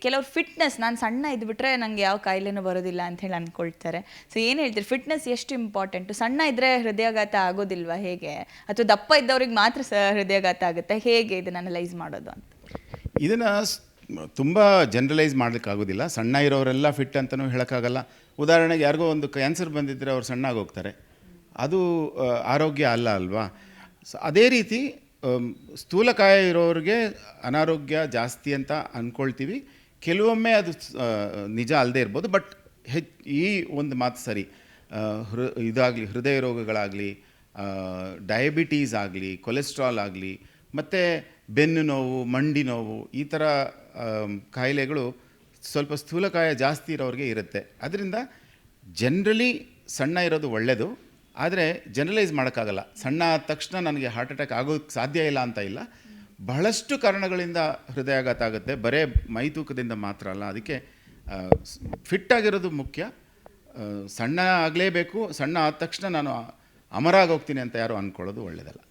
ಕೆಲವ್ರು ಫಿಟ್ನೆಸ್ ನಾನು ಸಣ್ಣ ಇದ್ಬಿಟ್ರೆ ನನಗೆ ಯಾವ ಕಾಯಿಲೆನೂ ಬರೋದಿಲ್ಲ ಅಂತ ಹೇಳಿ ಅಂದ್ಕೊಳ್ತಾರೆ. ಸೊ ಏನು ಹೇಳ್ತೀರಿ, ಫಿಟ್ನೆಸ್ ಎಷ್ಟು ಇಂಪಾರ್ಟೆಂಟು? ಸಣ್ಣ ಇದ್ದರೆ ಹೃದಯಾಘಾತ ಆಗೋದಿಲ್ವಾ ಹೇಗೆ? ಅಥವಾ ದಪ್ಪ ಇದ್ದವ್ರಿಗೆ ಮಾತ್ರ ಹೃದಯಾಘಾತ ಆಗುತ್ತೆ, ಹೇಗೆ ಇದನ್ನು ಅನಲೈಸ್ ಮಾಡೋದು ಅಂತ? ಇದನ್ನು ತುಂಬ ಜನರಲೈಸ್ ಮಾಡಲಿಕ್ಕಾಗೋದಿಲ್ಲ. ಸಣ್ಣ ಇರೋರೆಲ್ಲ ಫಿಟ್ ಅಂತಲೂ ಹೇಳೋಕ್ಕಾಗಲ್ಲ. ಉದಾಹರಣೆಗೆ ಯಾರಿಗೋ ಒಂದು ಕ್ಯಾನ್ಸರ್ ಬಂದಿದ್ದರೆ ಅವ್ರು ಸಣ್ಣಗೆ ಹೋಗ್ತಾರೆ, ಅದು ಆರೋಗ್ಯ ಅಲ್ಲ ಅಲ್ವಾ? ಸೊ ಅದೇ ರೀತಿ ಸ್ಥೂಲಕಾಯ ಇರೋರಿಗೆ ಅನಾರೋಗ್ಯ ಜಾಸ್ತಿ ಅಂತ ಅಂದ್ಕೊಳ್ತೀವಿ. ಕೆಲವೊಮ್ಮೆ ಅದು ನಿಜ ಅಲ್ಲದೆ ಇರ್ಬೋದು. ಬಟ್ ಈ ಒಂದು ಮಾತು ಸರಿ, ಇದಾಗಲಿ ಹೃದಯ ರೋಗಗಳಾಗಲಿ, ಡಯಾಬಿಟೀಸ್ ಆಗಲಿ, ಕೊಲೆಸ್ಟ್ರಾಲ್ ಆಗಲಿ, ಮತ್ತು ಬೆನ್ನು ನೋವು, ಮಂಡಿ ನೋವು, ಈ ಥರ ಕಾಯಿಲೆಗಳು ಸ್ವಲ್ಪ ಸ್ಥೂಲಕಾಯ ಜಾಸ್ತಿ ಇರೋರಿಗೆ ಇರುತ್ತೆ. ಅದರಿಂದ ಜನರಲಿ ಸಣ್ಣ ಇರೋದು ಒಳ್ಳೆಯದು. ಆದರೆ ಜನರಲೈಸ್ ಮಾಡೋಕ್ಕಾಗಲ್ಲ. ಸಣ್ಣ ಆದ ತಕ್ಷಣ ನನಗೆ ಹಾರ್ಟ್ ಅಟ್ಯಾಕ್ ಆಗೋಕ್ಕೆ ಸಾಧ್ಯ ಇಲ್ಲ ಅಂತ ಇಲ್ಲ. ಬಹಳಷ್ಟು ಕಾರಣಗಳಿಂದ ಹೃದಯಾಘಾತ ಆಗುತ್ತೆ, ಬರೇ ಮೈ ತೂಕದಿಂದ ಮಾತ್ರ ಅಲ್ಲ. ಅದಕ್ಕೆ ಫಿಟ್ಟಾಗಿರೋದು ಮುಖ್ಯ. ಸಣ್ಣ ಆಗಲೇಬೇಕು, ಸಣ್ಣ ಆದ ತಕ್ಷಣ ನಾನು ಅಮರ ಆಗೋಗ್ತೀನಿ ಅಂತ ಯಾರು ಅಂದ್ಕೊಳ್ಳೋದು ಒಳ್ಳೆಯದಲ್ಲ.